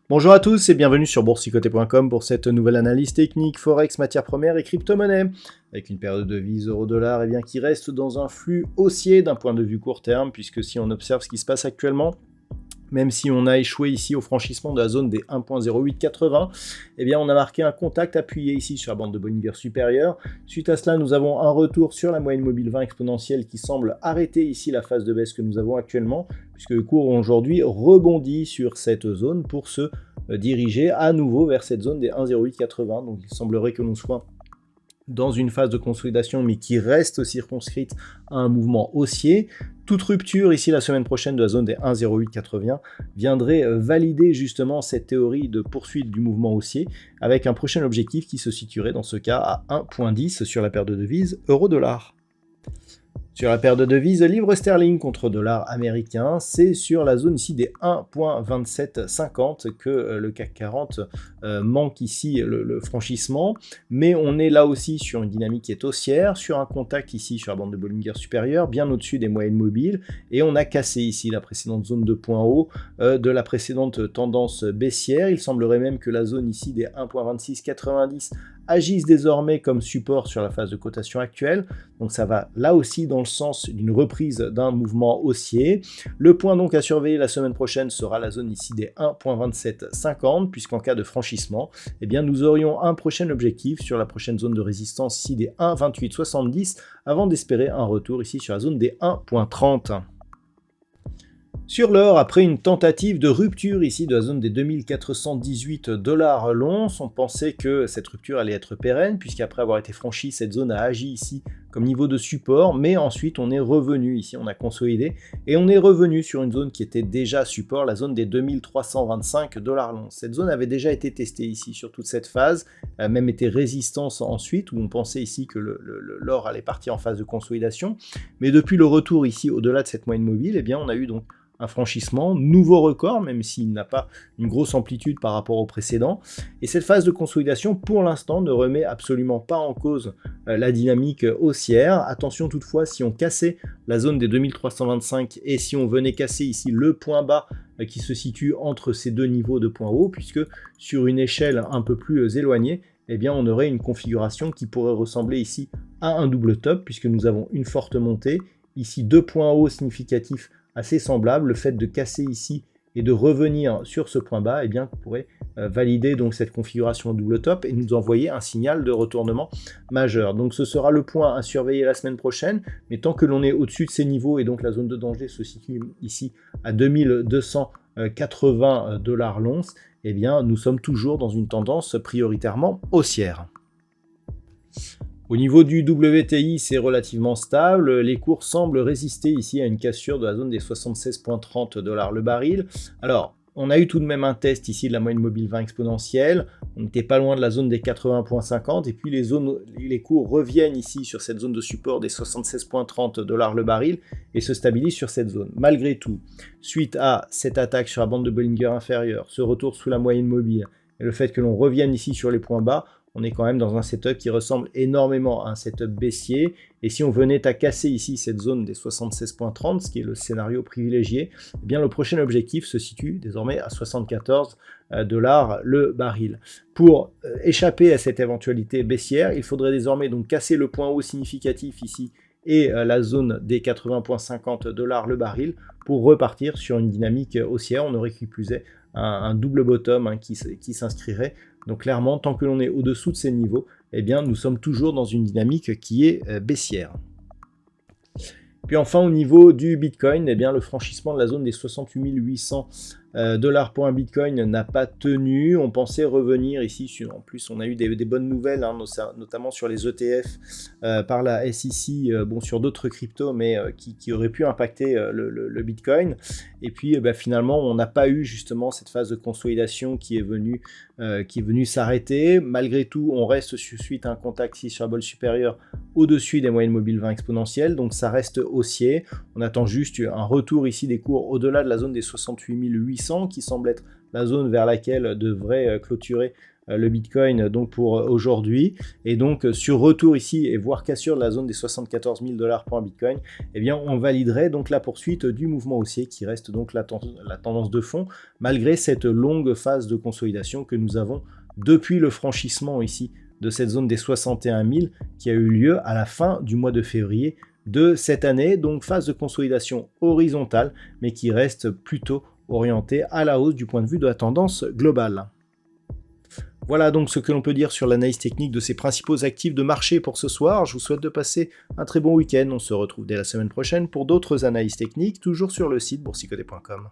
Bonjour à tous et bienvenue sur boursicoté.com pour cette nouvelle analyse technique Forex, matières premières et crypto-monnaies. Avec une paire de devises euro-dollar qui reste dans un flux haussier d'un point de vue court terme, puisque si on observe ce qui se passe actuellement, même si on a échoué ici au franchissement de la zone des 1.0880, on a marqué un contact appuyé ici sur la bande de Bollinger supérieure. Suite à cela, nous avons un retour sur la moyenne mobile 20 exponentielle qui semble arrêter ici la phase de baisse que nous avons actuellement, puisque le cours aujourd'hui rebondit sur cette zone pour se diriger à nouveau vers cette zone des 1.0880. Donc il semblerait que l'on soit dans une phase de consolidation, mais qui reste circonscrite à un mouvement haussier. Toute rupture ici la semaine prochaine de la zone des 1.0880 viendrait valider justement cette théorie de poursuite du mouvement haussier, avec un prochain objectif qui se situerait dans ce cas à 1.10 sur la paire de devises euro-dollar. Sur la paire de devises livre sterling contre dollar américain, c'est sur la zone ici des 1.2750 que le CAC 40 manque ici le franchissement, mais on est là aussi sur une dynamique qui est haussière, sur un contact ici sur la bande de Bollinger supérieure, bien au-dessus des moyennes mobiles, et on a cassé ici la précédente zone de point haut de la précédente tendance baissière. Il semblerait même que la zone ici des 1.2690 agissent désormais comme support sur la phase de cotation actuelle, donc ça va là aussi dans le sens d'une reprise d'un mouvement haussier. Le point donc à surveiller la semaine prochaine sera la zone ici des 1.2750, puisqu'en cas de franchissement, nous aurions un prochain objectif sur la prochaine zone de résistance ici des 1.2870, avant d'espérer un retour ici sur la zone des 1.30. Sur l'or, après une tentative de rupture ici de la zone des 2418 $ l'once, on pensait que cette rupture allait être pérenne, puisqu'après avoir été franchie, cette zone a agi ici comme niveau de support, mais ensuite on est revenu ici, on a consolidé, et on est revenu sur une zone qui était déjà support, la zone des 2325 $ l'once. Cette zone avait déjà été testée ici sur toute cette phase, a même été résistance ensuite, où on pensait ici que l'or allait partir en phase de consolidation, mais depuis le retour ici au-delà de cette moyenne mobile, on a eu donc un franchissement, nouveau record, même s'il n'a pas une grosse amplitude par rapport au précédent. Et cette phase de consolidation, pour l'instant, ne remet absolument pas en cause la dynamique haussière. Attention toutefois, si on cassait la zone des 2325 et si on venait casser ici le point bas qui se entre ces deux niveaux de point haut, puisque sur une échelle un peu plus éloignée, on aurait une configuration qui pourrait ressembler ici à un double top, puisque nous avons une forte montée, ici deux points hauts significatifs assez semblable. Le fait de casser ici et de revenir sur ce point bas, pourrait valider donc cette configuration en double top et nous envoyer un signal de retournement majeur. Donc ce sera le point à surveiller la semaine prochaine, mais tant que l'on est au-dessus de ces niveaux et donc la zone de danger se situe ici à 2280 $ l'once, nous sommes toujours dans une tendance prioritairement haussière. Au niveau du WTI, c'est relativement stable. Les cours semblent résister ici à une cassure de la zone des 76,30 $ le baril. Alors, on a eu tout de même un test ici de la moyenne mobile 20 exponentielle. On n'était pas loin de la zone des 80,50 et puis les cours reviennent ici sur cette zone de support des 76,30 $ le baril et se stabilisent sur cette zone. Malgré tout, suite à cette attaque sur la bande de Bollinger inférieure, ce retour sous la moyenne mobile et le fait que l'on revienne ici sur les points bas, on est quand même dans un setup qui ressemble énormément à un setup baissier. Et si on venait à casser ici cette zone des 76,30, ce qui est le scénario privilégié, le prochain objectif se situe désormais à 74 $ le baril. Pour échapper à cette éventualité baissière, il faudrait désormais donc casser le point haut significatif ici et la zone des 80,50 $ le baril pour repartir sur une dynamique haussière. On aurait qui plus est un double bottom qui s'inscrirait. Donc clairement, tant que l'on est au-dessous de ces niveaux, nous sommes toujours dans une dynamique qui est baissière. Puis enfin, au niveau du Bitcoin, le franchissement de la zone des 68 800 $ pour un Bitcoin n'a pas tenu. On pensait revenir ici. En plus, on a eu des bonnes nouvelles, hein, notamment sur les ETF par la SEC, sur d'autres cryptos, mais qui auraient pu impacter le Bitcoin. Et puis, finalement, on n'a pas eu justement cette phase de consolidation qui est venue s'arrêter. Malgré tout, on reste suite à un contact ici sur la bolle supérieure au-dessus des moyennes mobiles 20 exponentielles, donc ça reste haussier. On attend juste un retour ici des cours au-delà de la zone des 68 800 qui semble être la zone vers laquelle devrait clôturer le Bitcoin donc pour aujourd'hui, et donc sur retour ici et voire cassure de la zone des 74 000 $ pour un Bitcoin, eh bien on validerait donc la poursuite du mouvement haussier qui reste donc la tendance de fond malgré cette longue phase de consolidation que nous avons depuis le franchissement ici de cette zone des 61 000 qui a eu lieu à la fin du mois de février de cette année, donc phase de consolidation horizontale mais qui reste plutôt orientée à la hausse du point de vue de la tendance globale. Voilà donc ce que l'on peut dire sur l'analyse technique de ces principaux actifs de marché pour ce soir. Je vous souhaite de passer un très bon week-end. On se retrouve dès la semaine prochaine pour d'autres analyses techniques, toujours sur le site boursicoté.com.